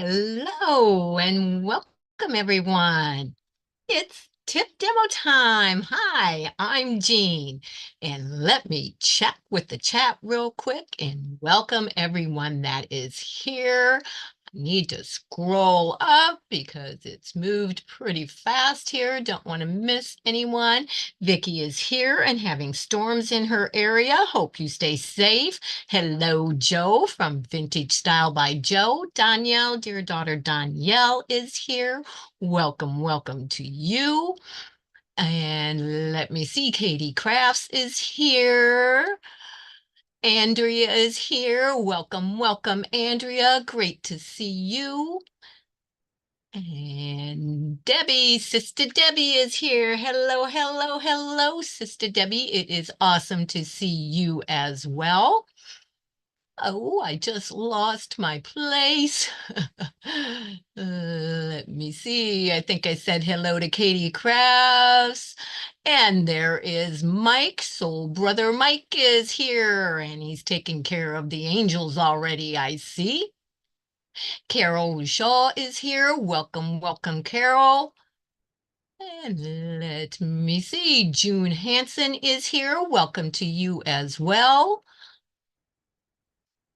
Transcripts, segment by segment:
Hello and welcome everyone. It's tip demo time. Hi, I'm Jean, and let me chat with the chat real quick and welcome everyone that is here. I need to scroll up because it's moved pretty fast here. Don't want to miss anyone. Vicky is here and having storms in her area. Hope you stay safe. Hello, Joe from Vintage Style by Joe. Danielle, dear daughter Danielle is here. Welcome, welcome to you. And let me see, Katie Crafts is here. Andrea is here. Welcome, welcome, Andrea. Great to see you. And Debbie, Sister Debbie is here. Hello, hello, hello, Sister Debbie. It is awesome to see you as well. Oh, I just lost my place. Let me see. I think I said hello to Katie Crafts. And there is Mike. Soul Brother Mike is here, and he's taking care of the angels already, I see. Carol Shaw is here. Welcome, welcome, Carol. And let me see. June Hanson is here. Welcome to you as well.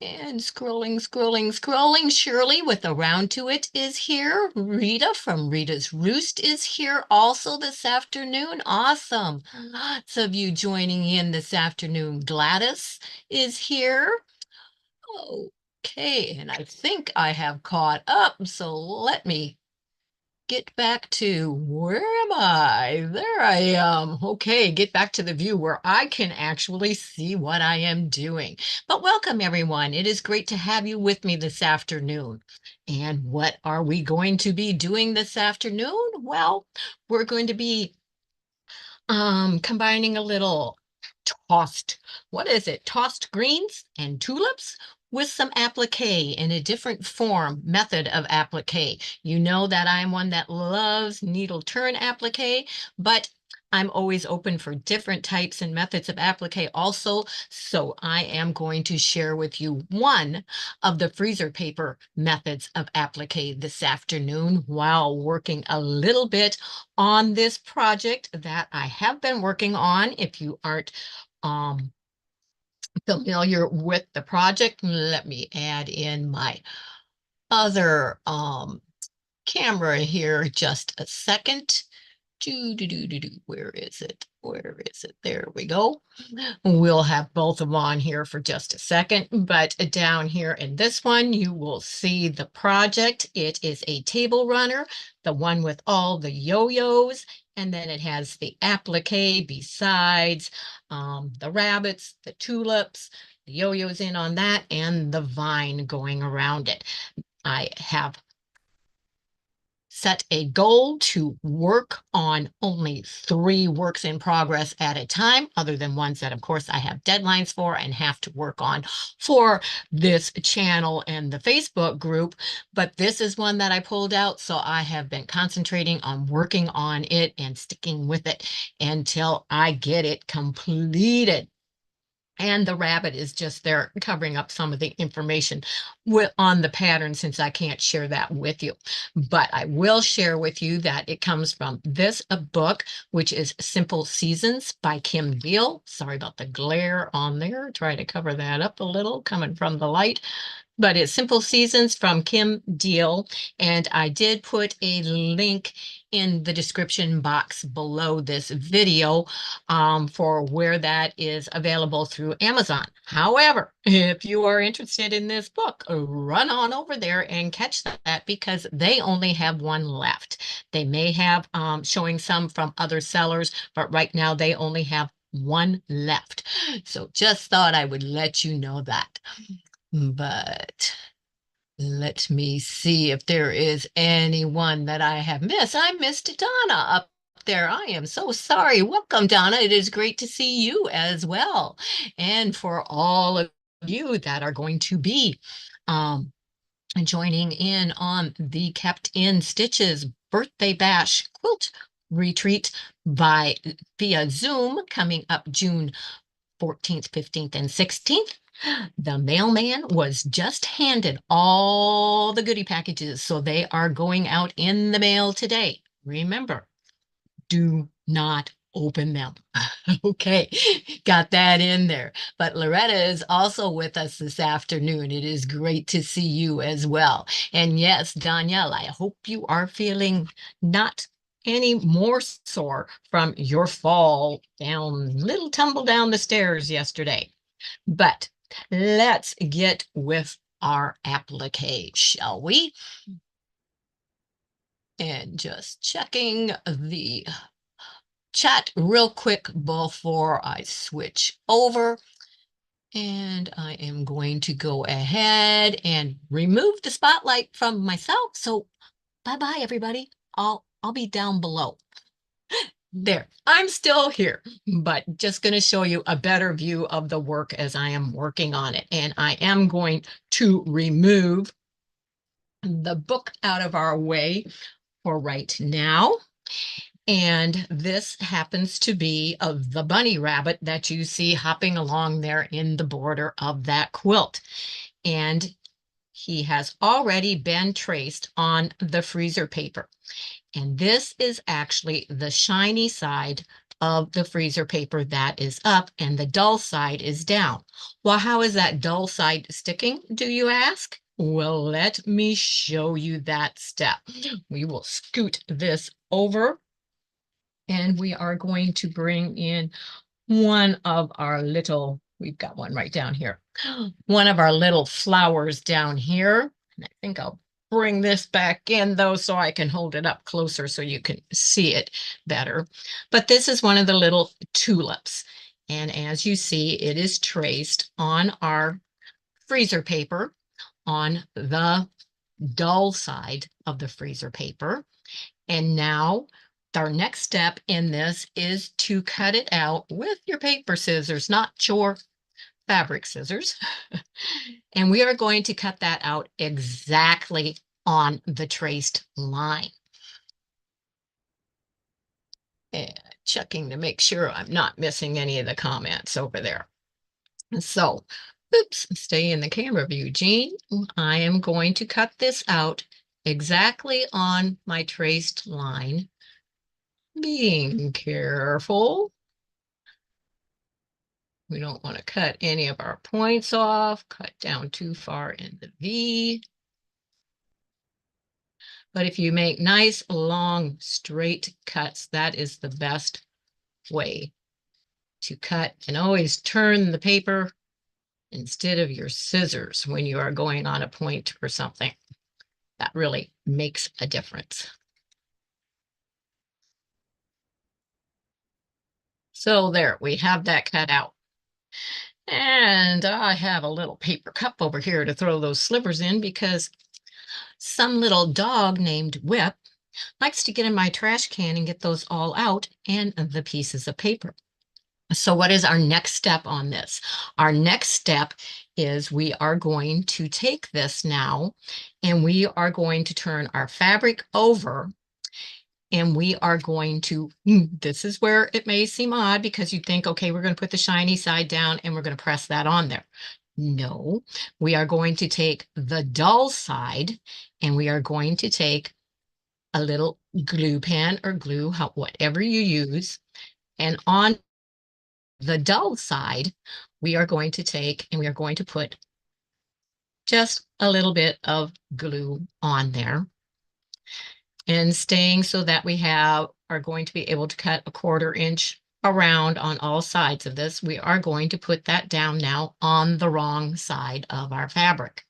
And scrolling, scrolling, scrolling. Shirley with a round to it is here. Rita from Rita's Roost is here also this afternoon. Awesome. Lots of you joining in this afternoon. Gladys is here. Okay, and I think I have caught up. So let me get back to where am I? There I am. Okay, get back to the view where I can actually see what I am doing. But welcome everyone. It is great to have you with me this afternoon. And what are we going to be doing this afternoon? Well, we're going to be combining a little tossed, what is it? Tossed greens and tulips with some applique in a different form method of applique. You know that I'm one that loves needle turn applique, but I'm always open for different types and methods of applique also. So I am going to share with you one of the freezer paper methods of applique this afternoon while working a little bit on this project that I have been working on. If you aren't um, familiar with the project, let me add in my other camera here just a second. Where is it? Where is it? There we go. We'll have both of them on here for just a second, but down here in this one, you will see the project. It is a table runner, the one with all the yo-yos, and then it has the applique besides the rabbits, the tulips, the yo-yos in on that, and the vine going around it. I have set a goal to work on only 3 works in progress at a time, other than ones that, of course, I have deadlines for and have to work on for this channel and the Facebook group. But this is one that I pulled out, so I have been concentrating on working on it and sticking with it until I get it completed. And the rabbit is just there covering up some of the information on the pattern since I can't share that with you. But I will share with you that it comes from this book, which is Simple Seasons by Kim Deal. Sorry about the glare on there. Try to cover that up a little coming from the light. But it's Simple Seasons from Kim Deal. And I did put a link in the description box below this video for where that is available through Amazon. However, if you are interested in this book, run on over there and catch that because they only have one left. They may have showing some from other sellers, but right now they only have one left. So just thought I would let you know that. But let me see if there is anyone that I have missed. I missed Donna up there. I am so sorry. Welcome, Donna. It is great to see you as well. And for all of you that are going to be um, joining in on the Kept in Stitches Birthday Bash Quilt Retreat via Zoom coming up June 14th, 15th, and 16th. The mailman was just handed all the goodie packages, so they are going out in the mail today. Remember, do not open them. Okay, got that in there. But Loretta is also with us this afternoon. It is great to see you as well. And yes, Danielle, I hope you are feeling not any more sore from your fall down, little tumble down the stairs yesterday. But let's get with our applique, shall we? And just checking the chat real quick before I switch over. And I am going to go ahead and remove the spotlight from myself. So bye-bye, everybody. I'll be down below. There, I'm still here, but just going to show you a better view of the work as I am working on it. And I am going to remove the book out of our way for right now. And this happens to be the bunny rabbit that you see hopping along there in the border of that quilt. And he has already been traced on the freezer paper. And this is actually the shiny side of the freezer paper that is up and the dull side is down. Well, how is that dull side sticking, do you ask? Well, let me show you that step. We will scoot this over and we are going to bring in one of our little, we've got one right down here, one of our little flowers down here. And I think I'll bring this back in though, so I can hold it up closer so you can see it better. But this is one of the little tulips. And as you see, it is traced on our freezer paper on the dull side of the freezer paper. And now our next step in this is to cut it out with your paper scissors, not your fabric scissors. And we are going to cut that out exactly on the traced line. And checking to make sure I'm not missing any of the comments over there. So, oops, stay in the camera view, Jean. I am going to cut this out exactly on my traced line. Being careful. We don't want to cut any of our points off, cut down too far in the V. But if you make nice, long, straight cuts, that is the best way to cut. And always turn the paper instead of your scissors when you are going on a point or something. That really makes a difference. So there, we have that cut out. And I have a little paper cup over here to throw those slivers in because some little dog named Whip likes to get in my trash can and get those all out and the pieces of paper. So what is our next step on this? Our next step is we are going to take this now and we are going to turn our fabric over and we are going to, this is where it may seem odd because you think, okay, we're going to put the shiny side down and we're going to press that on there. No, we are going to take the dull side and we are going to take a little glue pen or glue, whatever you use. And on the dull side, we are going to take and we are going to put just a little bit of glue on there. And staying so that we are going to be able to cut a 1/4 inch around on all sides of this. We are going to put that down now on the wrong side of our fabric.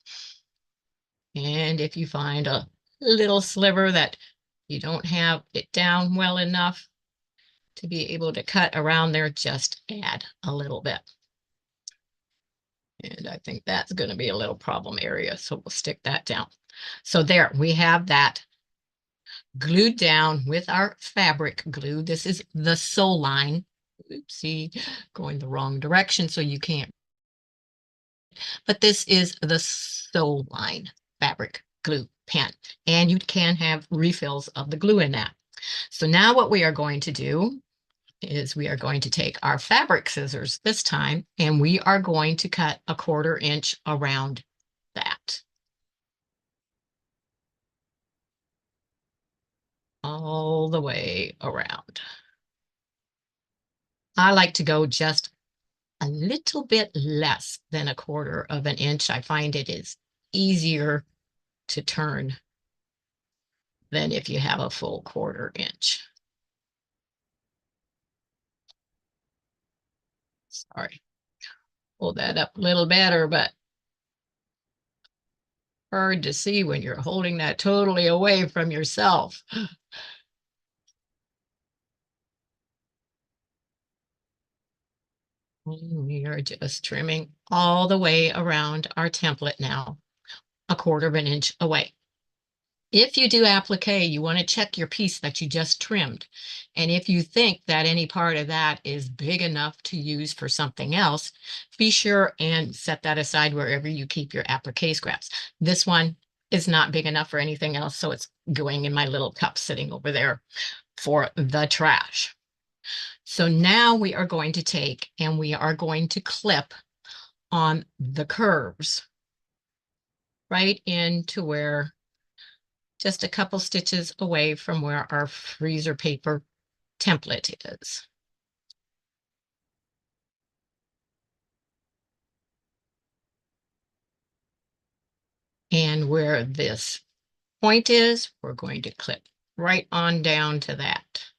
And if you find a little sliver that you don't have it down well enough to be able to cut around there, just add a little bit. And I think that's going to be a little problem area, so we'll stick that down. So there, we have that glued down with our fabric glue. This is the sew line. Oopsie, going the wrong direction, so you can't. But this is the sew line fabric glue pen, and you can have refills of the glue in that. So now what we are going to do is we are going to take our fabric scissors this time, and we are going to cut a 1/4 inch around that. All the way around. I like to go just a little bit less than a 1/4 of an inch. I find it is easier to turn than if you have a full 1/4 inch. Sorry, pull that up a little better, but hard to see when you're holding that totally away from yourself. We are just trimming all the way around our template now, a 1/4 of an inch away. If you do applique, you want to check your piece that you just trimmed. And if you think that any part of that is big enough to use for something else, be sure and set that aside wherever you keep your applique scraps. This one is not big enough for anything else, so it's going in my little cup sitting over there for the trash. So now we are going to take and we are going to clip on the curves right into where, just a couple stitches away from where our freezer paper template is. And where this point is, we're going to clip right on down to that.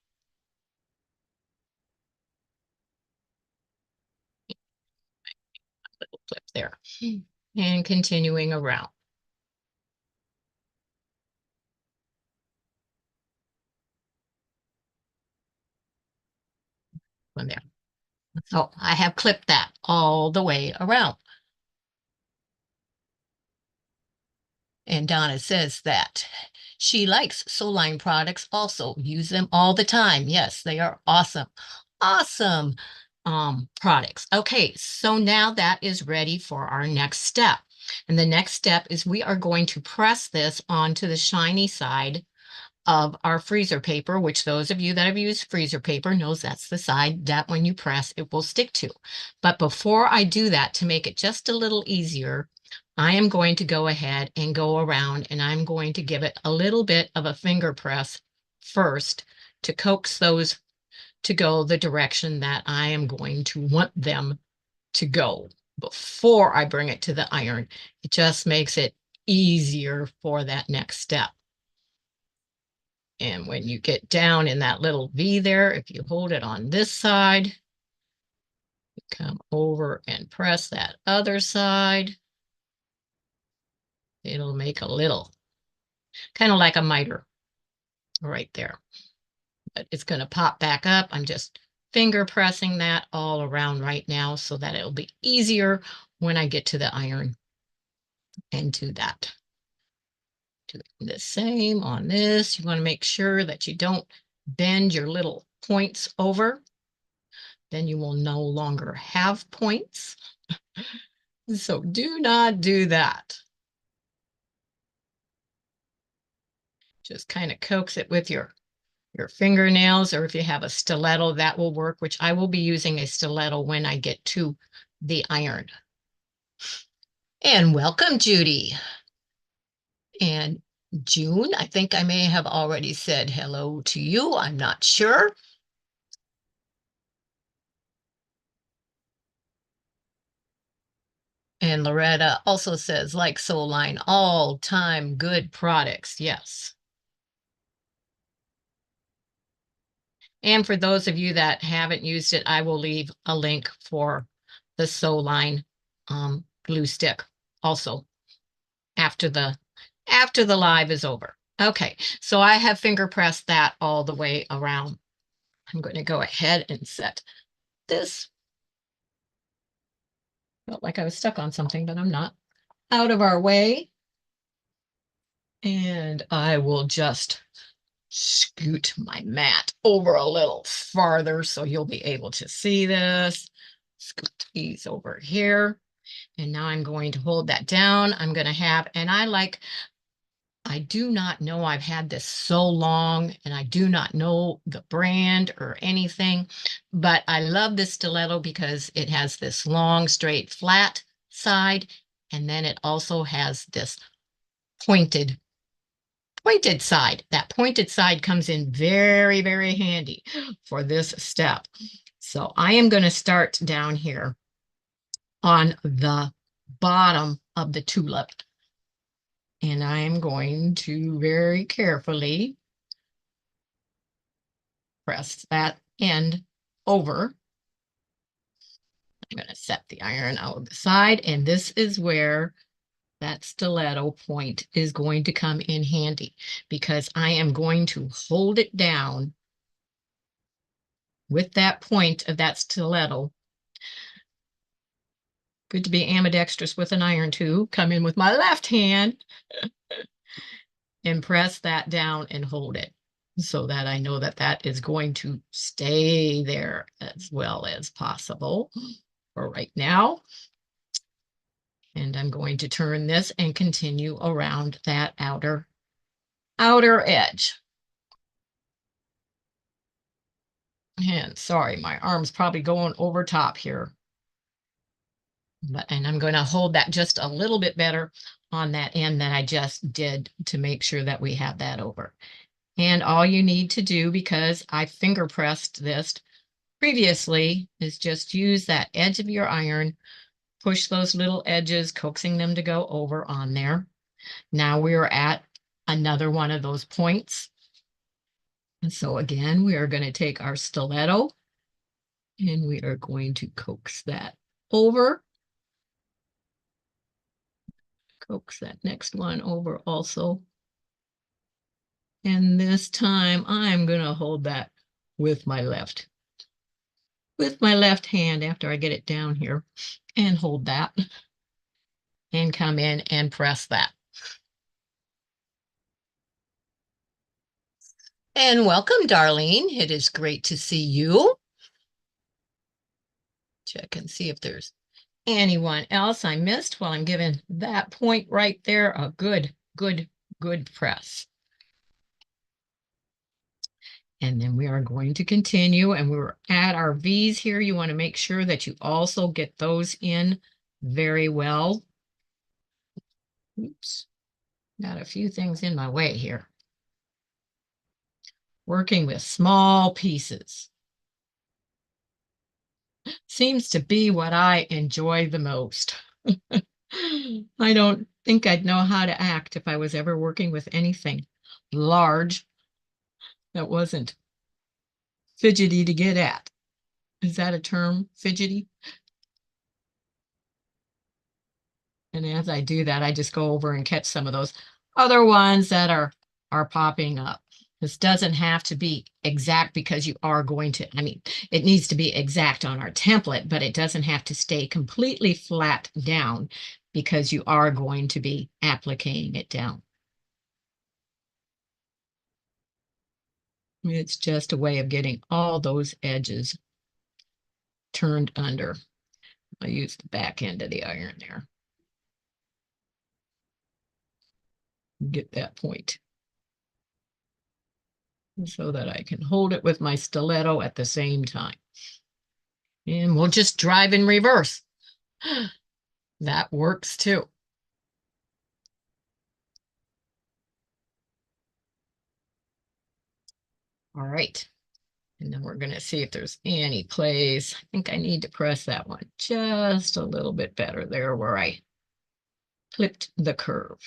Little clip there. And continuing around. One there. So I have clipped that all the way around. And Donna says that she likes Soline products also. Use them all the time. Yes, they are awesome. Awesome products. Okay, so now that is ready for our next step. And the next step is we are going to press this onto the shiny side of our freezer paper, which those of you that have used freezer paper knows that's the side that when you press, it will stick to. But before I do that, to make it just a little easier, I am going to go ahead and go around and I'm going to give it a little bit of a finger press first to coax those to go the direction that I am going to want them to go before I bring it to the iron. It just makes it easier for that next step. And when you get down in that little V there, if you hold it on this side, you come over and press that other side. It'll make a little, kind of like a miter right there. But it's going to pop back up. I'm just finger pressing that all around right now so that it'll be easier when I get to the iron and do that. Do the same on this. You want to make sure that you don't bend your little points over. Then you will no longer have points. So do not do that. Just kind of coax it with your fingernails, or if you have a stiletto, that will work, which I will be using a stiletto when I get to the iron. And welcome, Judy. And June, I think I may have already said hello to you. I'm not sure. And Loretta also says, like Soline, all-time good products. Yes. And for those of you that haven't used it, I will leave a link for the Soline glue stick also after the live is over. Okay, so I have finger pressed that all the way around. I'm going to go ahead and set this. Felt like I was stuck on something, but I'm not. Out of our way. And I will just scoot my mat over a little farther so you'll be able to see this. Scoot these over here. And now I'm going to hold that down. I'm going to have, and I like I do not know. I've had this so long and I do not know the brand or anything, but I love this stiletto because it has this long, straight, flat side, and then it also has this pointed pointed side. That pointed side comes in very, very handy for this step. So I am going to start down here on the bottom of the tulip. And I am going to very carefully press that end over. I'm going to set the iron out the side, and this is where that stiletto point is going to come in handy because I am going to hold it down with that point of that stiletto. Good to be ambidextrous with an iron too. Come in with my left hand and press that down and hold it so that I know that that is going to stay there as well as possible for right now. And I'm going to turn this and continue around that outer edge. And sorry, my arm's probably going over top here. And I'm going to hold that just a little bit better on that end that I just did to make sure that we have that over. And all you need to do, because I finger pressed this previously, is just use that edge of your iron, push those little edges, coaxing them to go over on there. Now we're at another one of those points. And so again, we are going to take our stiletto and we are going to coax that over. Coax that next one over also. And this time I'm going to hold that with my left hand after I get it down here and hold that and come in and press that. And welcome, Darlene. It is great to see you. Check and see if there's anyone else I missed while I'm giving that point right there a good press. And then we are going to continue, and we're at our V's here. You want to make sure that you also get those in very well. Oops, got a few things in my way here. Working with small pieces seems to be what I enjoy the most. I don't think I'd know how to act if I was ever working with anything large that wasn't fidgety to get at. Is that a term, fidgety? And as I do that, I just go over and catch some of those other ones that are popping up. This doesn't have to be exact because you are going to, I mean, it needs to be exact on our template, but it doesn't have to stay completely flat down because you are going to be appliquing it down. It's just a way of getting all those edges turned under. I use the back end of the iron there. Get that point so that I can hold it with my stiletto at the same time. And we'll just drive in reverse. That works too. All right. And then we're going to see if there's any place. I think I need to press that one just a little bit better there where I clipped the curve.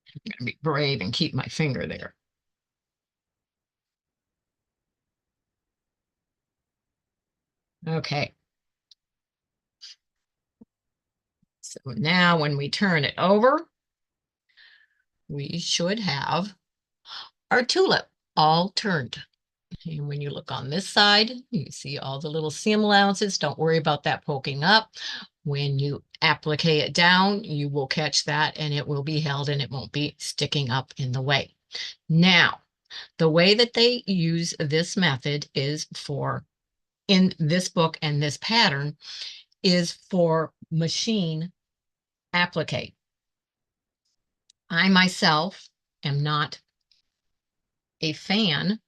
I'm going to be brave and keep my finger there. Okay. So now when we turn it over, we should have our tulip all turned. And when you look on this side, you see all the little seam allowances. Don't worry about that poking up. When you applique it down, you will catch that and it will be held and it won't be sticking up in the way. Now, the way that they use this method is for, in this book and this pattern, is for machine applique. I myself am not a fan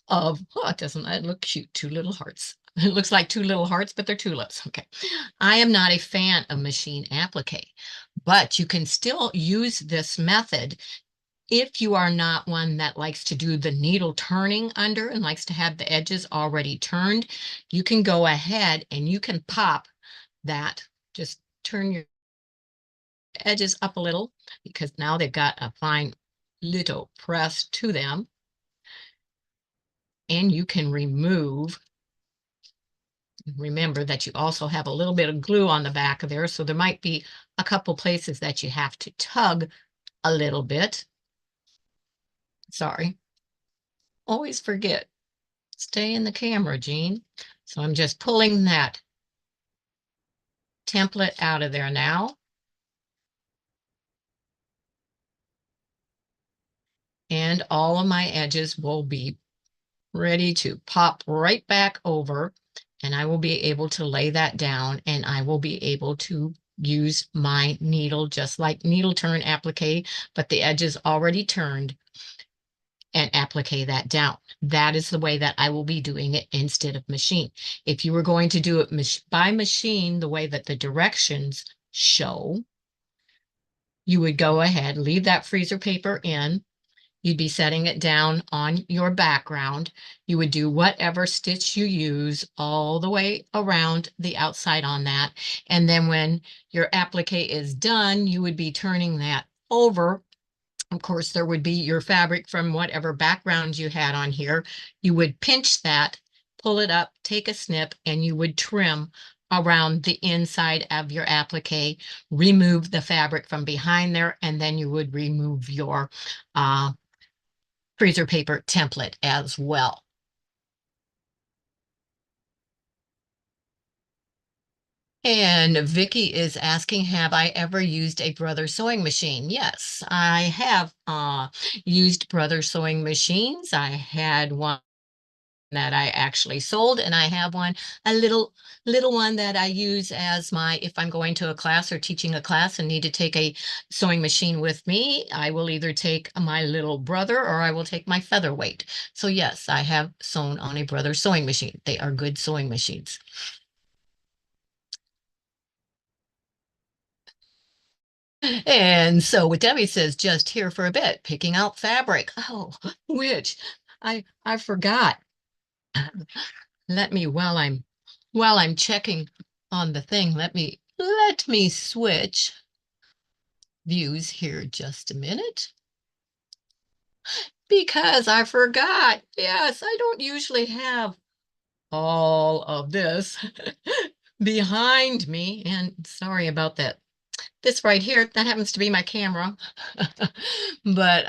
of, oh, it doesn't that look cute? Two little hearts. It looks like two little hearts, but they're tulips. Okay. I am not a fan of machine applique, but you can still use this method if you are not one that likes to do the needle turning under and likes to have the edges already turned. You can go ahead and you can pop that, just turn your edges up a little because now they've got a fine little press to them. And you can remove, remember that you also have a little bit of glue on the back of there, so there might be a couple places that you have to tug a little bit. Sorry. Always forget. Stay in the camera, Jean. So I'm just pulling that template out of there now. And all of my edges will be ready to pop right back over. And I will be able to lay that down and I will be able to use my needle just like needle turn applique, but the edges already turned, and applique that down. That is the way that I will be doing it instead of machine. If you were going to do it by machine, the way that the directions show, you would go ahead, leave that freezer paper in. You'd be setting it down on your background. You would do whatever stitch you use all the way around the outside on that. And then when your applique is done, you would be turning that over. Of course, there would be your fabric from whatever background you had on here. You would pinch that, pull it up, take a snip, and you would trim around the inside of your applique, remove the fabric from behind there, and then you would remove your freezer paper template as well. And Vicky is asking, have I ever used a Brother sewing machine? Yes, I have used Brother sewing machines. I had one that I actually sold, and I have one, a little one that I use as my, if I'm going to a class or teaching a class and need to take a sewing machine with me, I will either take my little Brother or I will take my featherweight. So yes, I have sewn on a Brother sewing machine. They are good sewing machines. And so what Debbie says, just here for a bit, picking out fabric. Oh, which I forgot. Let me, while I'm checking on the thing, let me switch views here just a minute because I forgot. Yes, I don't usually have all of this behind me, and sorry about that. This right here, that happens to be my camera. But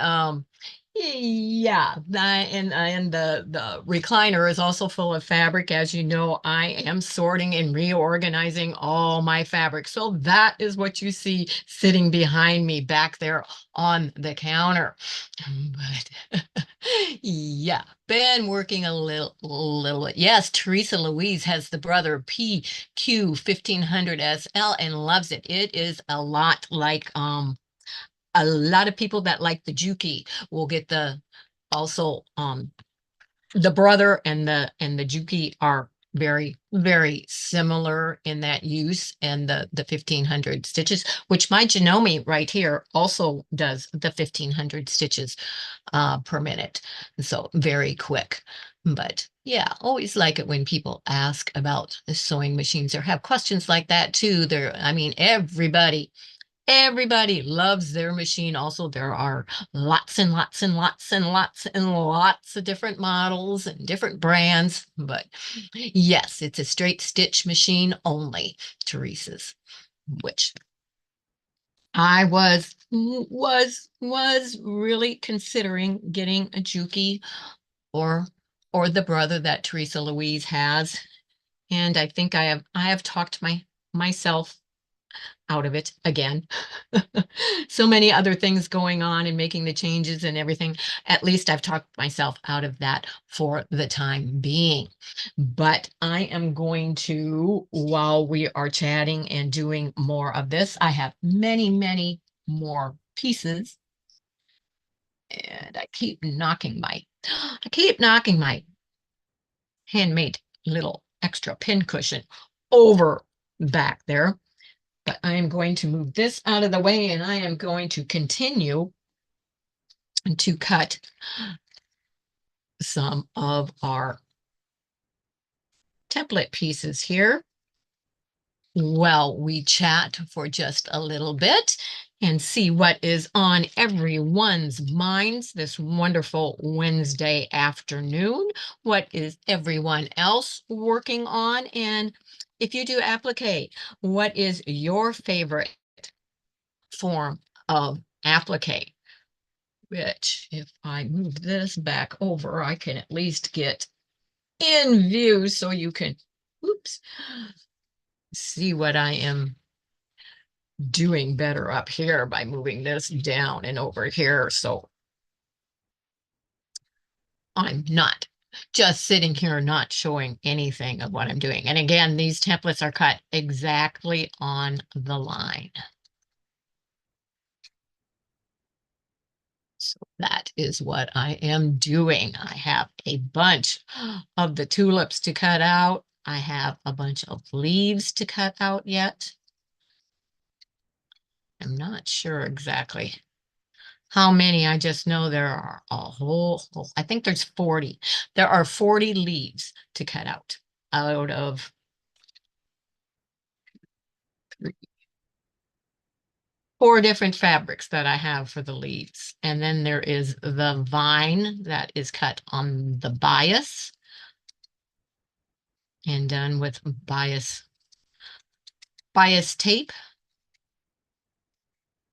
yeah, and the recliner is also full of fabric. As you know, I am sorting and reorganizing all my fabric. So that is what you see sitting behind me back there on the counter. But yeah, been working a little bit. Yes, Teresa Louise has the Brother PQ 1500 SL and loves it. It is a lot of people that like the Juki will get the also the Brother and the Juki are very similar in that use, and the 1500 stitches, which my Janome right here also does the 1500 stitches per minute. So very quick. But yeah, always like it when people ask about the sewing machines or have questions like that too. I mean, everybody loves their machine. Also, there are lots and lots and lots and lots and lots of different models and different brands. But yes, it's a straight stitch machine only, Teresa's, which I was really considering getting a Juki or the Brother that Teresa Louise has. And I think I have talked myself out of it again. So many other things going on and making the changes and everything. At least I've talked myself out of that for the time being. But I am going to, while we are chatting and doing more of this, I have many more pieces. And I keep knocking my handmade little extra pin cushion over back there. But I am going to move this out of the way and I am going to continue to cut some of our template pieces here. Well, we chat for just a little bit and see what is on everyone's minds this wonderful Wednesday afternoon. What is everyone else working on? And if you do applique, what is your favorite form of applique? Which, if I move this back over, I can at least get in view so you can, oops, see what I am doing better up here by moving this down and over here. So I'm not just sitting here not showing anything of what I'm doing. And again, these templates are cut exactly on the line. So that is what I am doing. I have a bunch of the tulips to cut out. I have a bunch of leaves to cut out yet. I'm not sure exactly how many. I just know there are a whole, I think there's 40. There are 40 leaves to cut out of 4 different fabrics that I have for the leaves. And then there is the vine that is cut on the bias and done with bias tape.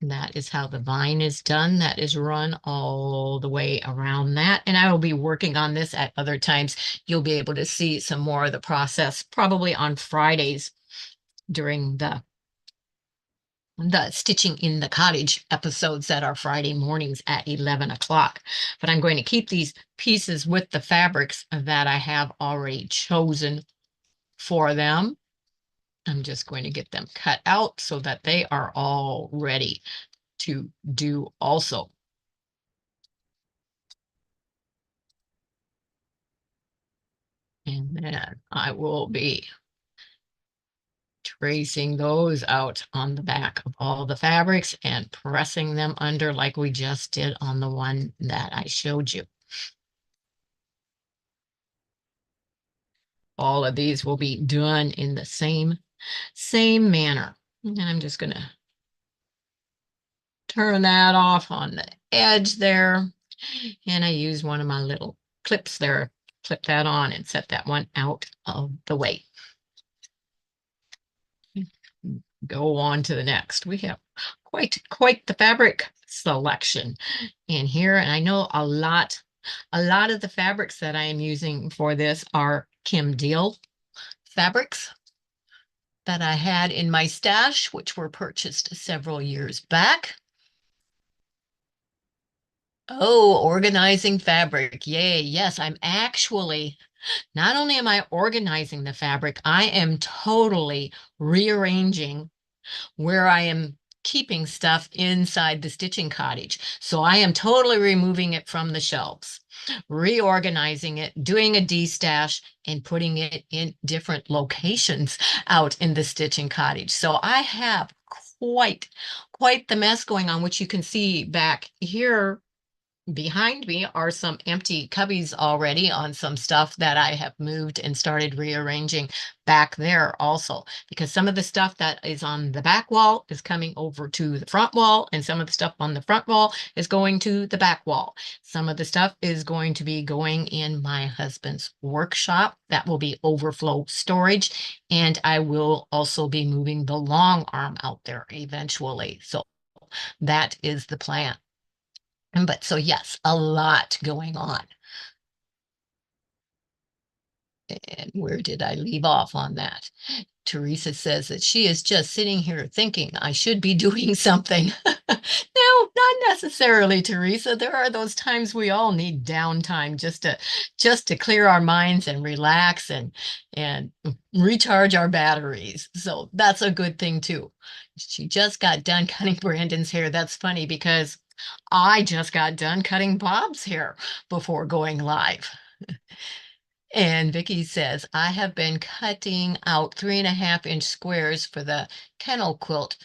That is how the vine is done. That is run all the way around that. And I will be working on this at other times. You'll be able to see some more of the process probably on Fridays during the Stitching in the Cottage episodes that are Friday mornings at 11 o'clock. But I'm going to keep these pieces with the fabrics that I have already chosen for them. I'm just going to get them cut out so that they are all ready to do also. And then I will be tracing those out on the back of all the fabrics and pressing them under like we just did on the one that I showed you. All of these will be done in the same manner. And I'm just going to turn that off on the edge there. And I use one of my little clips there, clip that on and set that one out of the way. Go on to the next. We have quite the fabric selection in here. And I know a lot of the fabrics that I am using for this are Kim Deal fabrics that I had in my stash, which were purchased several years back. Oh, organizing fabric. Yay. Yes, I'm actually, not only am I organizing the fabric, I am totally rearranging where I am keeping stuff inside the stitching cottage. So I am totally removing it from the shelves, reorganizing it, doing a destash, and putting it in different locations out in the stitching cottage. So I have quite the mess going on, which you can see back here. Behind me are some empty cubbies already on some stuff that I have moved and started rearranging back there also, because some of the stuff that is on the back wall is coming over to the front wall, and some of the stuff on the front wall is going to the back wall. Some of the stuff is going to be going in my husband's workshop. That will be overflow storage, and I will also be moving the long arm out there eventually. So that is the plan. But so yes, a lot going on. Where did I leave off on that? Teresa says that she is just sitting here thinking I should be doing something. No, not necessarily, Teresa. There are those times we all need downtime just to clear our minds and relax and recharge our batteries. So that's a good thing too. She just got done cutting Brandon's hair. That's funny because I just got done cutting Bob's hair before going live. And Vicky says, I have been cutting out 3.5 inch squares for the kennel quilt.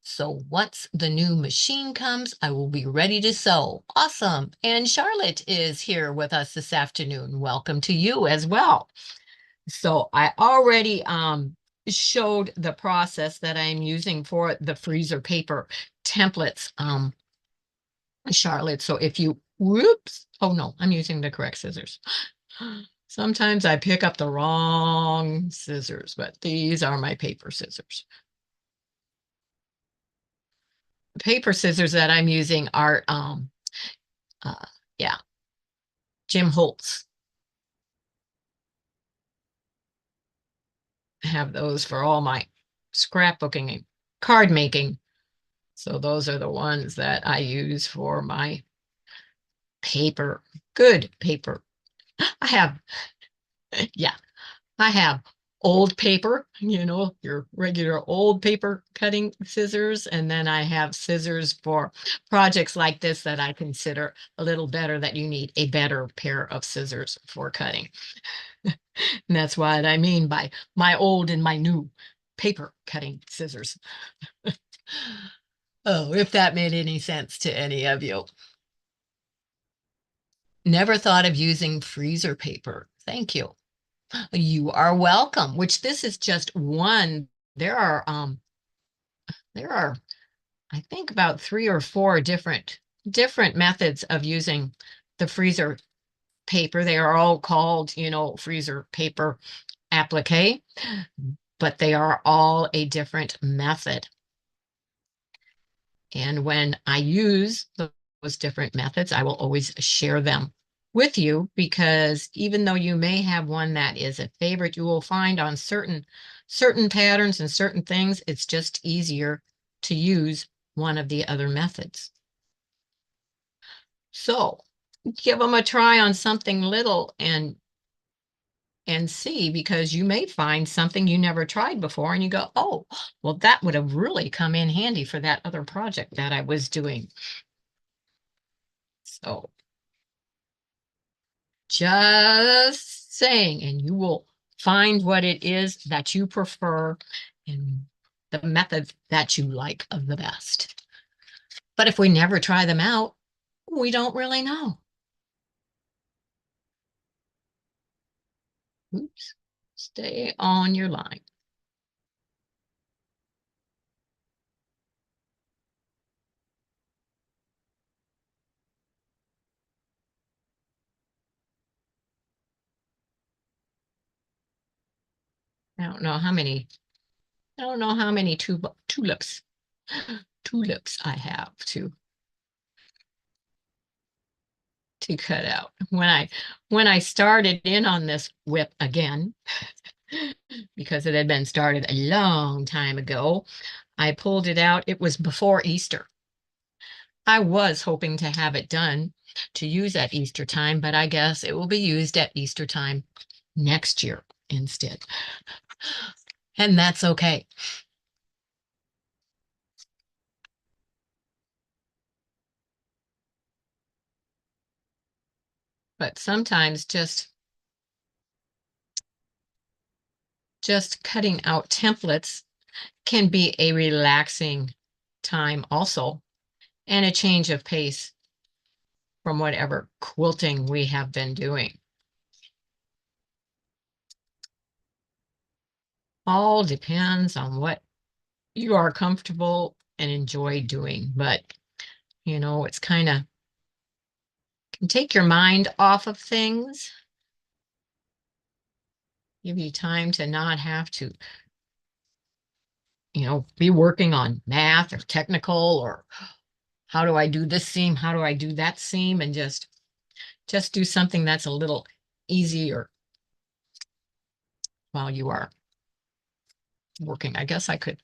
So once the new machine comes, I will be ready to sew. Awesome. And Charlotte is here with us this afternoon. Welcome to you as well. So I already showed the process that I'm using for the freezer paper templates, Charlotte. So if you, whoops, oh no, I'm using the correct scissors. Sometimes I pick up the wrong scissors, but these are my paper scissors. The paper scissors that I'm using are, yeah, Jim Holtz. I have those for all my scrapbooking and card making. So those are the ones that I use for my paper, good paper. I have, yeah, I have old paper, your regular old paper cutting scissors. And then I have scissors for projects like this that I consider a little better, that you need a better pair of scissors for cutting. And that's what I mean by my old and my new paper cutting scissors. Oh, if that made any sense to any of you. Never thought of using freezer paper. Thank you. You are welcome, which this is just one. There are I think about 3 or 4 different methods of using the freezer paper. They are all called, freezer paper applique, but they are all a different method. And when I use those different methods, I will always share them with you, because even though you may have one that is a favorite, you will find on certain patterns and certain things, it's just easier to use one of the other methods. So give them a try on something little and see, because you may find something you never tried before and you go, oh, well, that would have really come in handy for that other project that I was doing. So just saying, and you will find what it is that you prefer and the method that you like of the best. But if we never try them out, we don't really know. Oops, stay on your line. I don't know how many tulips I have to cut out. When I started in on this whip again, because it had been started a long time ago, I pulled it out. It was before Easter. I was hoping to have it done to use at Easter time, but I guess it will be used at Easter time next year instead. And that's okay. But sometimes just cutting out templates can be a relaxing time also, and a change of pace from whatever quilting we have been doing. All depends on what you are comfortable and enjoy doing, but it's kind of can take your mind off of things, give you time to not have to be working on math or technical, or how do I do this seam, how do I do that seam, and just do something that's a little easier while you are working. I guess I could.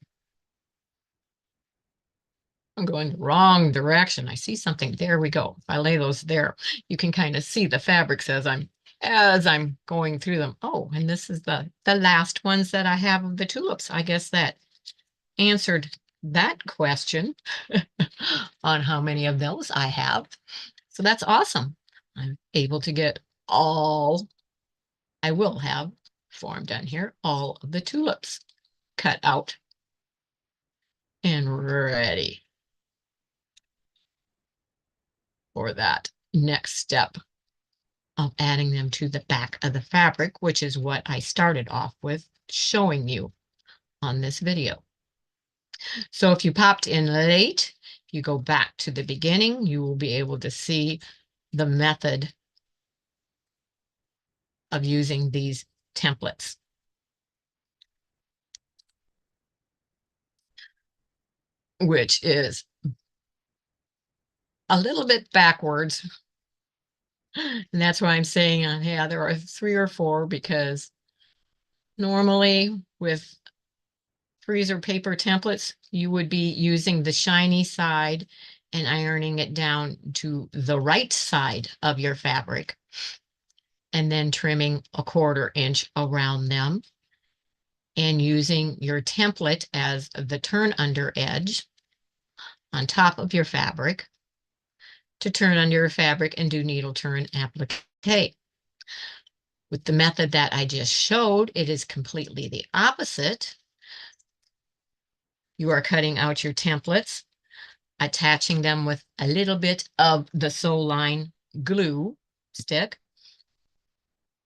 I'm going the wrong direction. I see something. There we go. If I lay those there, you can kind of see the fabrics as I'm going through them. Oh, and this is the last ones that I have of the tulips. I guess that answered that question on how many of those I have. So that's awesome. I'm able to get all, I will have, before I'm done here, all of the tulips cut out and ready for that next step of adding them to the back of the fabric, which is what I started off with showing you on this video. So if you popped in late, if you go back to the beginning, you will be able to see the method of using these templates. Which is a little bit backwards. And that's why I'm saying, yeah, there are 3 or 4, because normally with freezer paper templates, you would be using the shiny side and ironing it down to the right side of your fabric, and then trimming a 1/4 inch around them and using your template as the turn under edge on top of your fabric to turn under your fabric and do needle turn applique. With the method that I just showed, it is completely the opposite. You are cutting out your templates, attaching them with a little bit of the sew line glue stick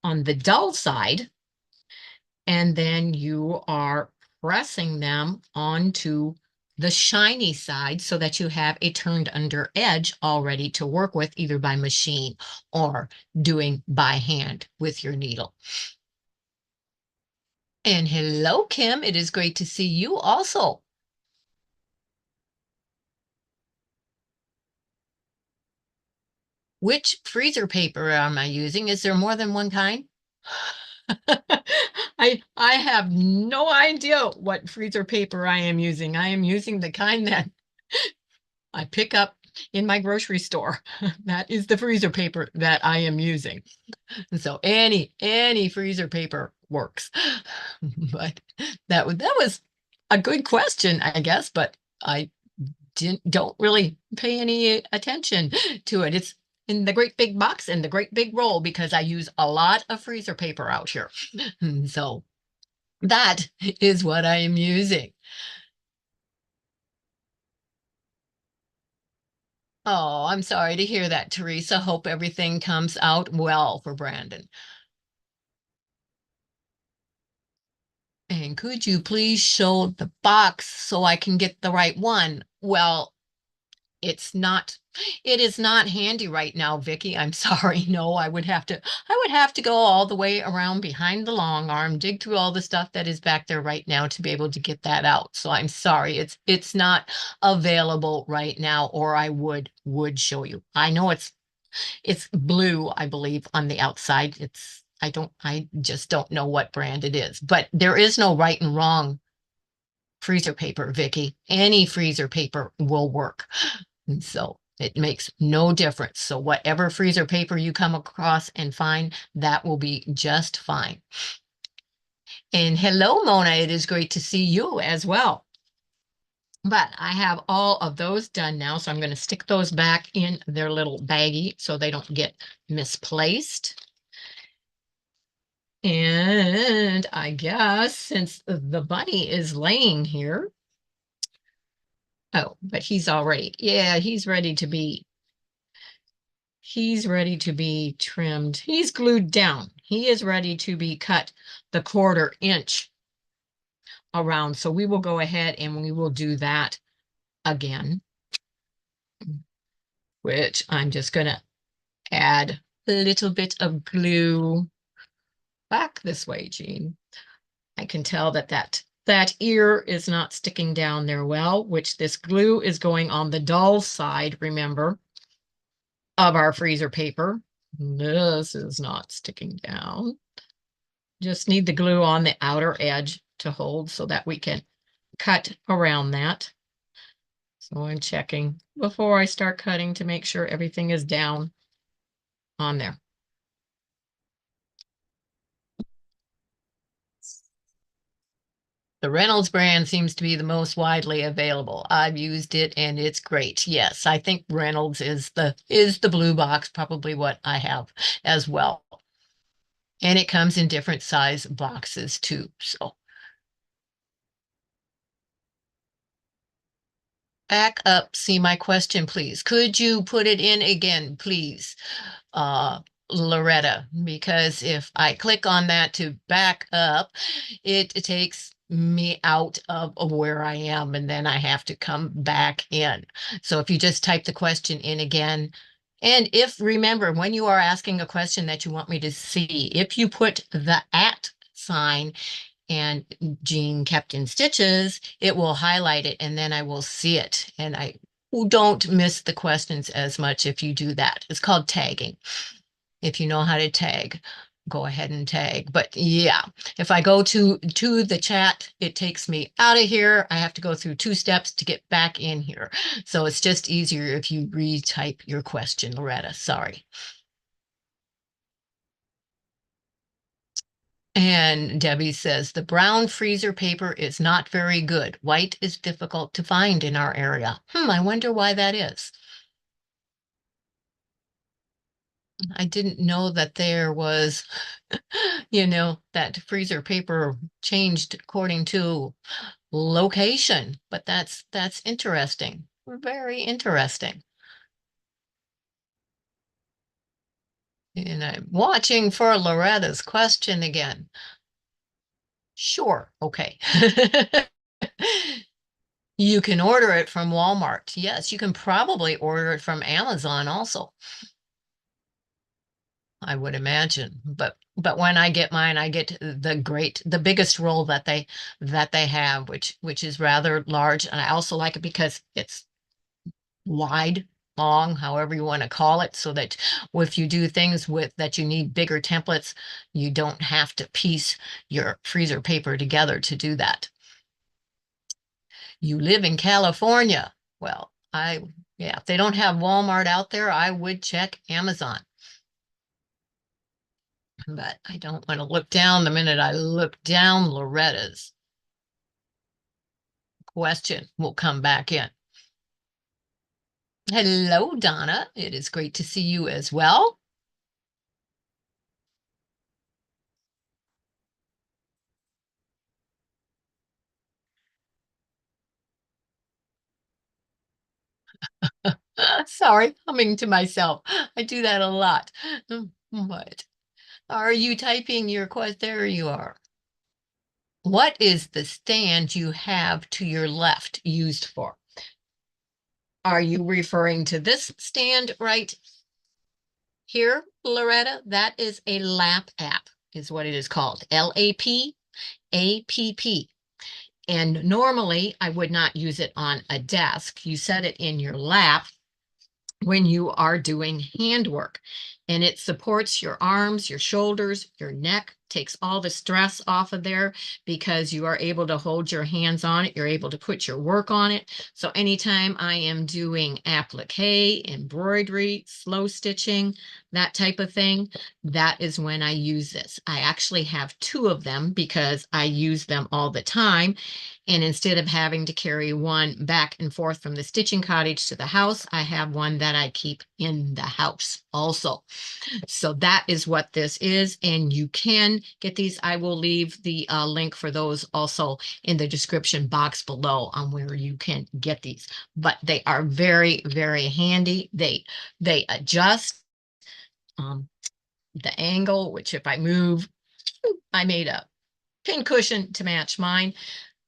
on the dull side, and then you are pressing them onto the shiny side so that you have a turned under edge all ready to work with, either by machine or doing by hand with your needle. And hello, Kim. It is great to see you also. Which freezer paper am I using? Is there more than one kind? I have no idea what freezer paper I am using. I am using the kind that I pick up in my grocery store. That is the freezer paper that I am using. And so any freezer paper works. But that was a good question, I guess, but I don't really pay any attention to it. It's in the great big box and the great big roll because I use a lot of freezer paper out here. So that is what I am using. Oh, I'm sorry to hear that, Teresa. Hope everything comes out well for Brandon. And could you please show the box so I can get the right one? Well, it is not handy right now, Vicky. I'm sorry. No, I would have to go all the way around behind the long arm, dig through all the stuff that is back there right now to be able to get that out. So I'm sorry. It's not available right now, or I would show you. I know it's blue, I believe, on the outside. I just don't know what brand it is, but there is no right and wrong freezer paper, Vicky. Any freezer paper will work. And so it makes no difference. So whatever freezer paper you come across and find, that will be just fine. And hello, Mona. It is great to see you as well. But I have all of those done now, so I'm going to stick those back in their little baggie so they don't get misplaced. And I guess since the bunny is laying here, oh, but he's already, yeah, he's ready to be trimmed. He's glued down. He is ready to be cut the 1/4 inch around. So we will go ahead and we will do that again, which I'm just going to add a little bit of glue back this way, Jean. I can tell that ear is not sticking down there well, which this glue is going on the dull side, remember, of our freezer paper. This is not sticking down. Just need the glue on the outer edge to hold so that we can cut around that. So I'm checking before I start cutting to make sure everything is down on there. The Reynolds brand seems to be the most widely available. I've used it and it's great. Yes, I think Reynolds is the blue box, probably what I have as well. And it comes in different size boxes too. So back up, see my question, please. Could you put it in again, please? Loretta, because if I click on that to back up, it takes me out of where I am and then I have to come back in. So if you just type the question in again, and if remember when you are asking a question that you want me to see, if you put the at sign and Jean kept in stitches, it will highlight it and then I will see it. And I don't miss the questions as much if you do that. It's called tagging. If you know how to tag, go ahead and tag. But yeah, if I go to the chat, it takes me out of here. I have to go through 2 steps to get back in here. So it's just easier if you retype your question, Loretta. Sorry. And Debbie says, the brown freezer paper is not very good. White is difficult to find in our area. I wonder why that is. I didn't know that there was, that freezer paper changed according to location, but that's interesting. Very interesting. And I'm watching for Loretta's question again. Sure, okay. You can order it from Walmart. Yes, you can probably order it from Amazon also. I would imagine. But when I get mine, I get the biggest roll that they have, which is rather large. And I also like it because it's wide, long, however you want to call it, so that if you do things with that you need bigger templates, you don't have to piece your freezer paper together to do that. You live in California. Well, yeah, if they don't have Walmart out there, I would check Amazon. But I don't want to look down. The minute I look down, Loretta's question will come back in. Hello, Donna. It is great to see you as well. Sorry, humming to myself. I do that a lot. What? Are you typing your question? There you are. What is the stand you have to your left used for? Are you referring to this stand right here, Loretta? That is a lap app, is what it is called. LAP, APP. And normally I would not use it on a desk. You set it in your lap when you are doing handwork, and it supports your arms, your shoulders, your neck, takes all the stress off of there because you are able to hold your hands on it. You're able to put your work on it. So anytime I am doing applique, embroidery, slow stitching, that type of thing, that is when I use this. I actually have 2 of them because I use them all the time. And instead of having to carry one back and forth from the stitching cottage to the house, I have one that I keep in the house also. So that is what this is. And you can get these. I will leave the link for those also in the description box below on where you can get these. But they are very, very handy. They adjust the angle, which if I move, I made a pin cushion to match mine.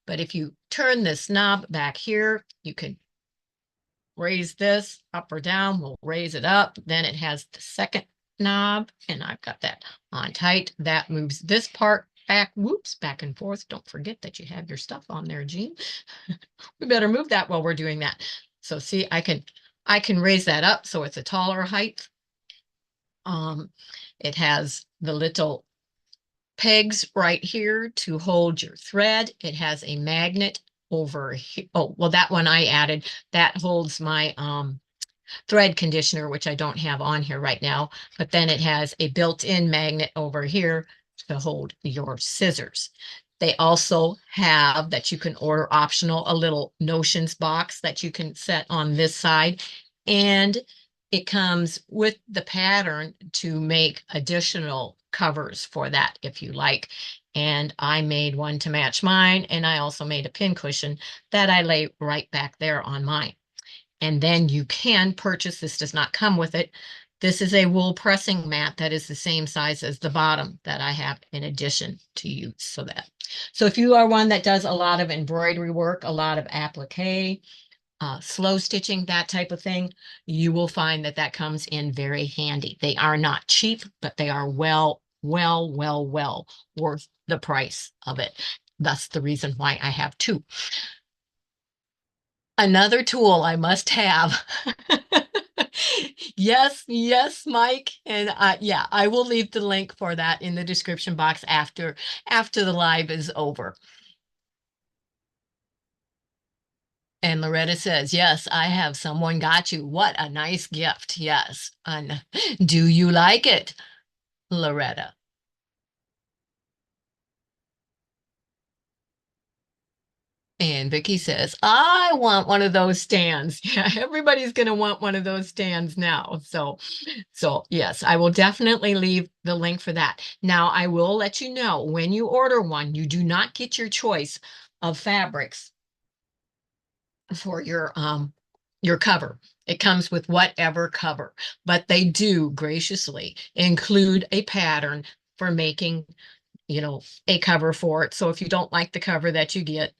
But if you turn this knob back here, you can raise this up or down. We'll raise it up. Then it has the second knob, and I've got that on tight. That moves this part back, whoops, back and forth. Don't forget that you have your stuff on there, Jean. We better move that while we're doing that. So see, I can raise that up so it's a taller height. It has the little pegs right here to hold your thread. It has a magnet over here. Oh, well, that one I added. That holds my thread conditioner, which I don't have on here right now, but then it has a built-in magnet over here to hold your scissors. They also have, that you can order optional, a little notions box that you can set on this side. And it comes with the pattern to make additional covers for that if you like. And I made one to match mine, and I also made a pin cushion that I lay right back there on mine. And then you can purchase, this does not come with it. This is a wool pressing mat that is the same size as the bottom that I have in addition to use. So if you are one that does a lot of embroidery work, a lot of applique, slow stitching, that type of thing, you will find that that comes in very handy. They are not cheap, but they are well worth the price of it. That's the reason why I have two. Another tool I must have. Yes, Mike. And yeah, I will leave the link for that in the description box after the live is over. And Loretta says, yes, I have someone got you. What a nice gift. Yes. And do you like it, Loretta? And Vicky says, I want one of those stands. Yeah, everybody's going to want one of those stands now. So yes, I will definitely leave the link for that. Now, I will let you know when you order one, you do not get your choice of fabrics for your cover. It comes with whatever cover, but they do graciously include a pattern for making, a cover for it. So if you don't like the cover that you get,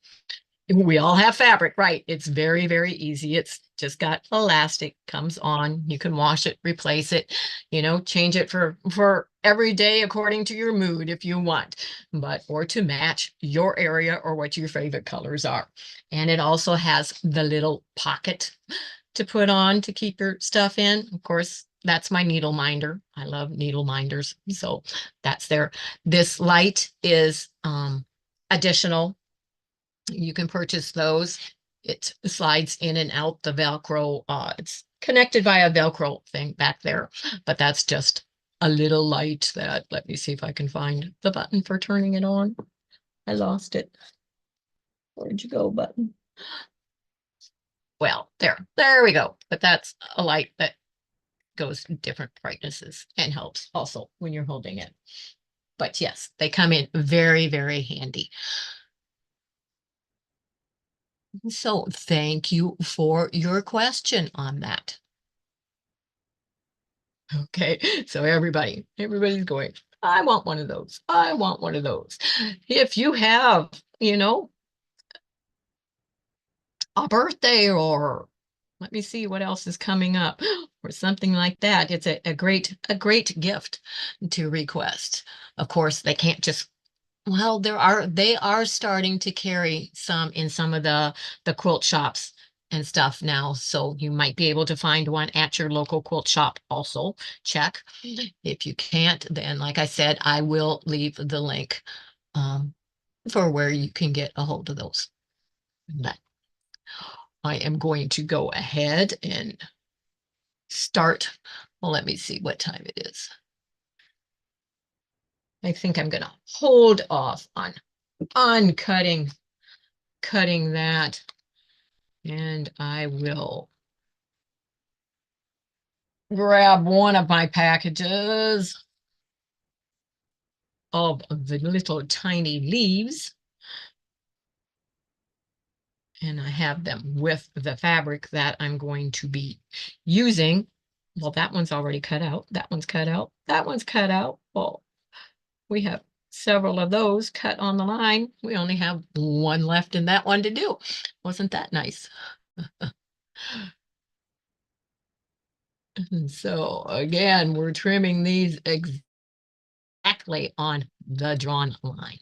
we all have fabric, right? It's very easy. It's just got elastic, comes on. You can wash it, replace it, change it for every day according to your mood if you want, or to match your area or what your favorite colors are. And it also has the little pocket to put on to keep your stuff in. Of course, that's my needle minder. I love needle minders. So that's there. This light is additional. You can purchase those. It slides in and out the Velcro. It's connected by a Velcro thing back there, but that's just a little light that, let me see if I can find the button for turning it on. I lost it. Where'd you go, button? Well, there we go. But that's a light that goes different brightnesses and helps also when you're holding it. But yes, they come in very handy. So thank you for your question on that. Okay, so everybody's going, I want one of those. I want one of those. If you have, a birthday, or let me see what else is coming up, or something like that, it's a great gift to request. Of course, they can't just, well, they are starting to carry some in some of the quilt shops and stuff now. So you might be able to find one at your local quilt shop also. Check. If you can't, then like I said, I will leave the link for where you can get a hold of those. But I am going to go ahead and start. Well, let me see what time it is. I think I'm going to hold off on cutting that, and I will grab one of my packages of the little tiny leaves, and I have them with the fabric that I'm going to be using. Well, that one's already cut out. That one's cut out. That one's cut out. Well, we have several of those cut on the line. We only have one left in that one to do. Wasn't that nice? So again, we're trimming these exactly on the drawn line.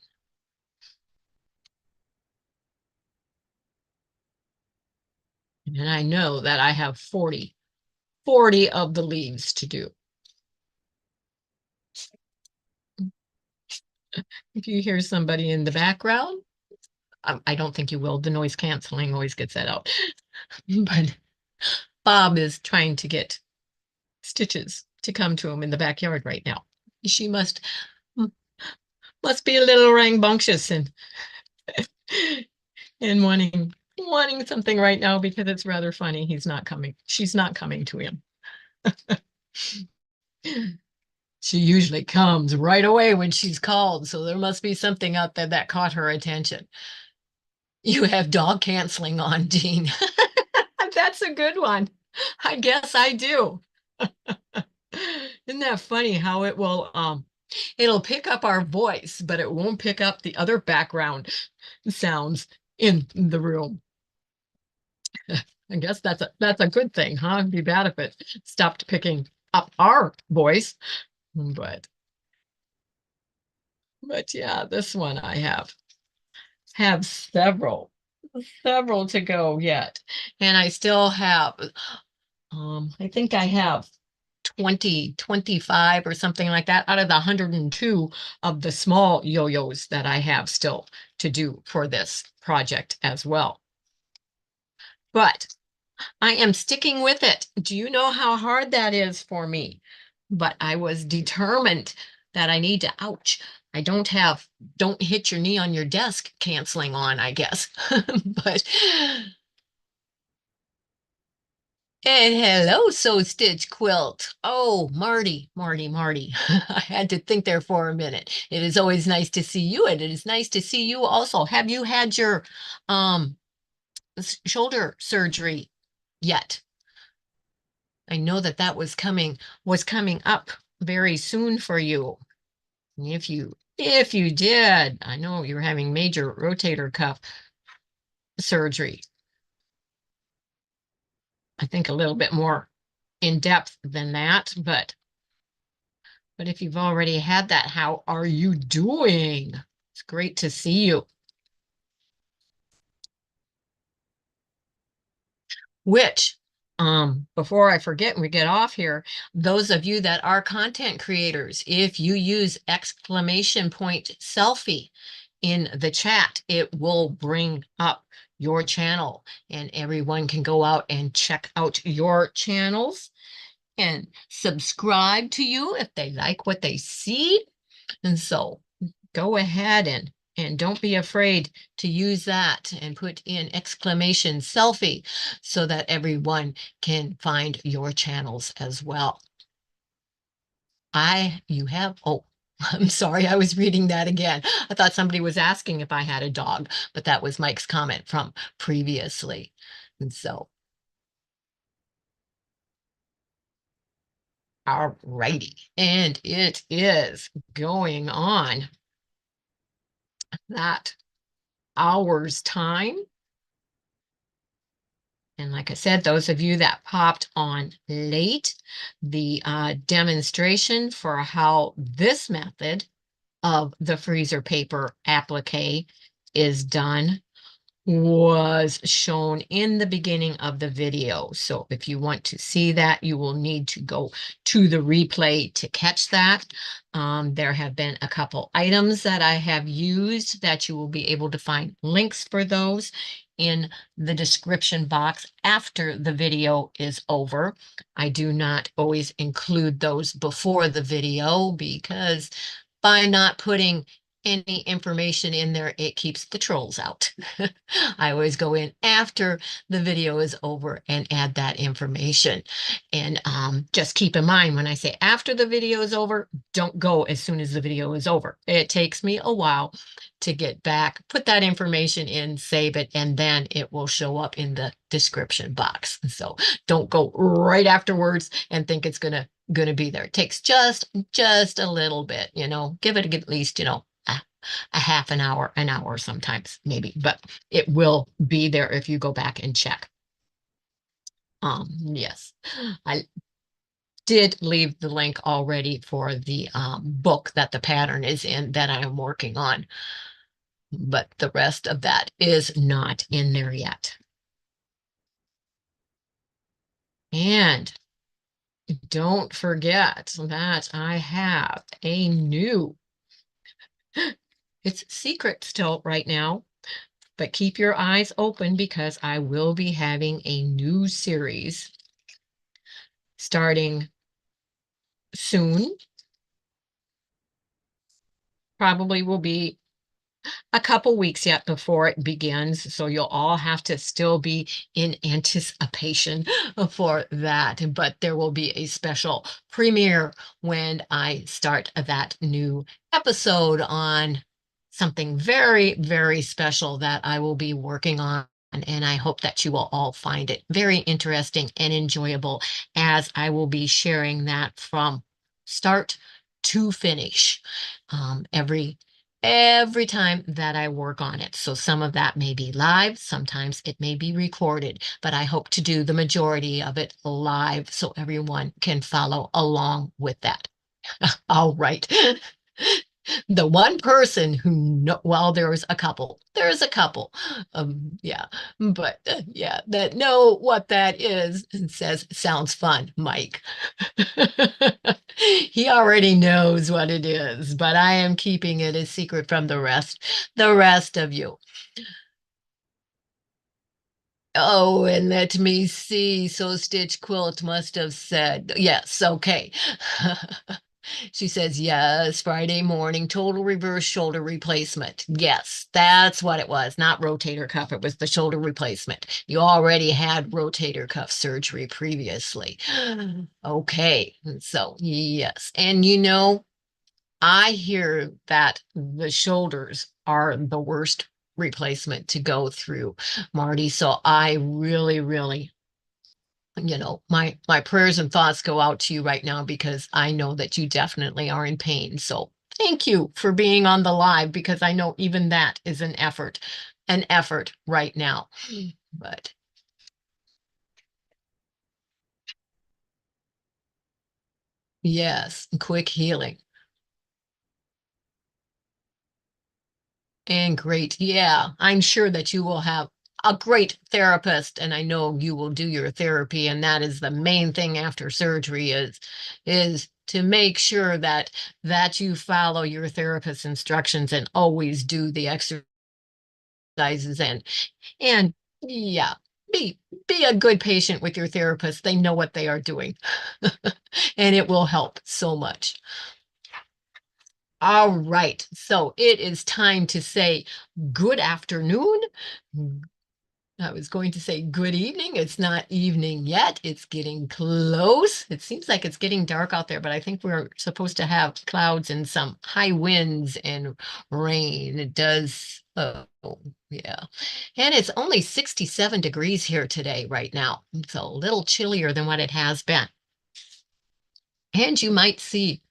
And I know that I have 40 of the leaves to do. If you hear somebody in the background, I don't think you will. The noise canceling always gets that out. But Bob is trying to get Stitches to come to him in the backyard right now. She must be a little rambunctious and wanting something right now because it's rather funny. He's not coming. She's not coming to him. She usually comes right away when she's called, so there must be something out there that caught her attention. You have dog canceling on, Dean. That's a good one. I guess I do. Isn't that funny how it'll pick up our voice, but it won't pick up the other background sounds in the room. I guess that's a good thing, huh? It'd be bad if it stopped picking up our voice. But yeah, this one I have several to go yet. And I still have I think I have 25 or something like that out of the 102 of the small yo-yos that I have still to do for this project as well. But I am sticking with it. Do you know how hard that is for me? But I was determined that I need to, ouch, I don't hit your knee on your desk canceling on, I guess. But and hello, Sew Stitch Quilt. Oh, Marty. I had to think there for a minute. It is always nice to see you, and it is nice to see you also. Have you had your um shoulder surgery yet? I know that that was coming up very soon for you. If you did, I know you're having major rotator cuff surgery. I think a little bit more in depth than that, but if you've already had that, how are you doing? It's great to see you. Which, before I forget and we get off here, those of you that are content creators, if you use exclamation point selfie in the chat, it will bring up your channel and everyone can go out and check out your channels and subscribe to you if they like what they see. And so go ahead and don't be afraid to use that and put in exclamation selfie so that everyone can find your channels as well. You have, oh, I'm sorry, I was reading that again. I thought somebody was asking if I had a dog, but that was Mike's comment from previously. And so, all righty. And it is going on that hour's time. And like I said, those of you that popped on late, the demonstration for how this method of the freezer paper applique is done was shown in the beginning of the video. So if you want to see that, you will need to go to the replay to catch that. There have been a couple items that I have used that you will be able to find links for those in the description box after the video is over. I do not always include those before the video because by not putting any information in there, it keeps the trolls out. I always go in after the video is over and add that information. And just keep in mind when I say after the video is over, don't go as soon as the video is over. It takes me a while to get back, put that information in, save it, and then it will show up in the description box. So don't go right afterwards and think it's gonna be there. It takes just a little bit, give it at least, a half an hour sometimes maybe, but it will be there if you go back and check. Yes, I did leave the link already for the book that the pattern is in that I am working on, but the rest of that is not in there yet. And don't forget that I have a new It's secret still right now, but keep your eyes open because I will be having a new series starting soon. Probably will be a couple weeks yet before it begins. So you'll all have to still be in anticipation for that. But there will be a special premiere when I start that new episode on something very, very special that I will be working on. And I hope that you will all find it very interesting and enjoyable as I will be sharing that from start to finish every time that I work on it. So some of that may be live, sometimes it may be recorded, but I hope to do the majority of it live so everyone can follow along with that. All right. The one person who know, well, there's a couple, yeah, but yeah, that know what that is and says, sounds fun, Mike. He already knows what it is, but I am keeping it a secret from the rest of you. Oh, and let me see. So Stitch Quilt must have said, yes, okay. She says, yes, Friday morning, total reverse shoulder replacement. Yes, that's what it was, not rotator cuff. It was the shoulder replacement. You already had rotator cuff surgery previously. Okay, so yes. And I hear that the shoulders are the worst replacement to go through, Marty. So I really, really, my prayers and thoughts go out to you right now because I know that you definitely are in pain. So thank you for being on the live because I know even that is an effort right now. But yes, quick healing. And great. Yeah, I'm sure that you will have a great therapist, and I know you will do your therapy, and that is the main thing after surgery is to make sure that you follow your therapist's instructions and always do the exercises and yeah, be be a good patient with your therapist. They know what they are doing. And it will help so much. All right. So it is time to say good afternoon. I was going to say good evening. It's not evening yet. It's getting close. It seems like it's getting dark out there, but I think we're supposed to have clouds and some high winds and rain. It does. Oh, yeah. And it's only 67 degrees here today, right now. It's a little chillier than what it has been. And you might see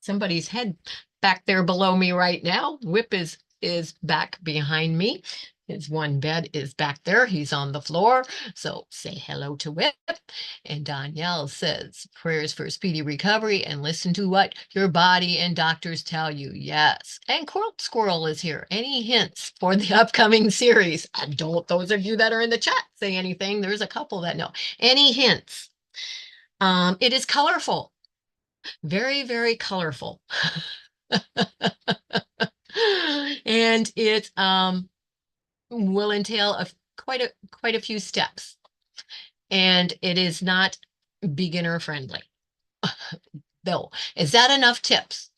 somebody's head back there below me right now. Whip is back behind me. His one bed is back there. He's on the floor. So say hello to Whip. And Danielle says, prayers for speedy recovery and listen to what your body and doctors tell you. Yes. And Quilt Squirrel is here. Any hints for the upcoming series? Don't those of you that are in the chat say anything. There's a couple that know. Any hints? It is colorful. Very, very colorful. And it will entail quite a few steps. And it is not beginner friendly. Though, is that enough tips?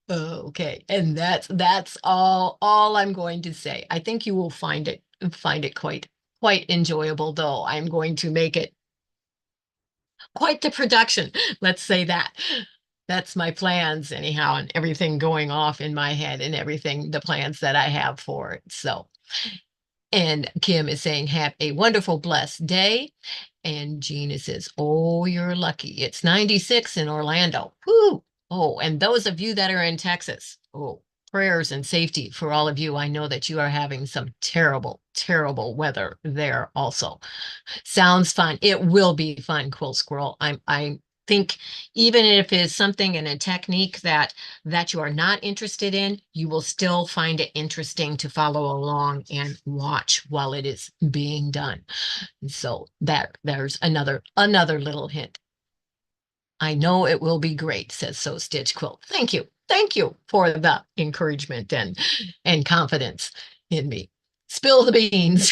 Okay, and that's all I'm going to say. I think you will find it quite enjoyable, though. I'm going to make it quite the production. Let's say that. That's my plans anyhow, and everything going off in my head and everything, the plans that I have for it. So, and Kim is saying, have a wonderful, blessed day. And Gina says, oh, you're lucky. It's 96 in Orlando. Whoo! Oh, and those of you that are in Texas, oh, prayers and safety for all of you. I know that you are having some terrible, terrible weather there also. Sounds fun. It will be fun, Quilt Squirrel. I think even if it's something in a technique that you are not interested in, you will still find it interesting to follow along and watch while it is being done. So there's another little hint. I know it will be great, says Sew Stitch Quilt. Thank you. Thank you for the encouragement and confidence in me. Spill the beans,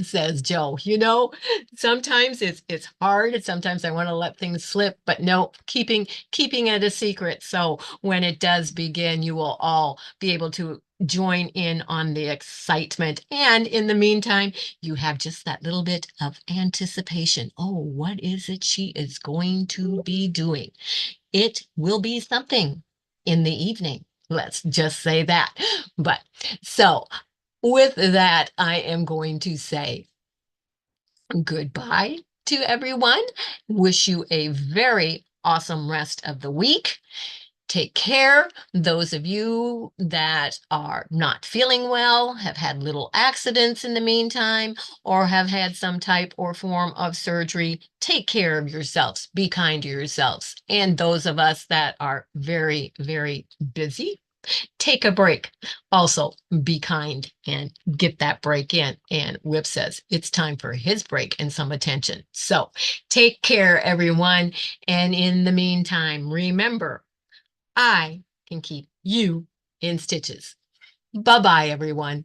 says Joe. You know, sometimes it's hard. Sometimes I want to let things slip, but no, keeping it a secret. So when it does begin, you will all be able to join in on the excitement. And in the meantime, you have just that little bit of anticipation. Oh, what is it she is going to be doing? It will be something in the evening. Let's just say that. But so with that, I am going to say goodbye to everyone. Wish you a very awesome rest of the week. Take care. Those of you that are not feeling well, have had little accidents in the meantime, or have had some type or form of surgery, take care of yourselves. Be kind to yourselves. And those of us that are very, very busy, take a break. Also, be kind and get that break in. And Whip says it's time for his break and some attention. So take care, everyone. And in the meantime, remember, I can keep you in stitches. Bye-bye, everyone.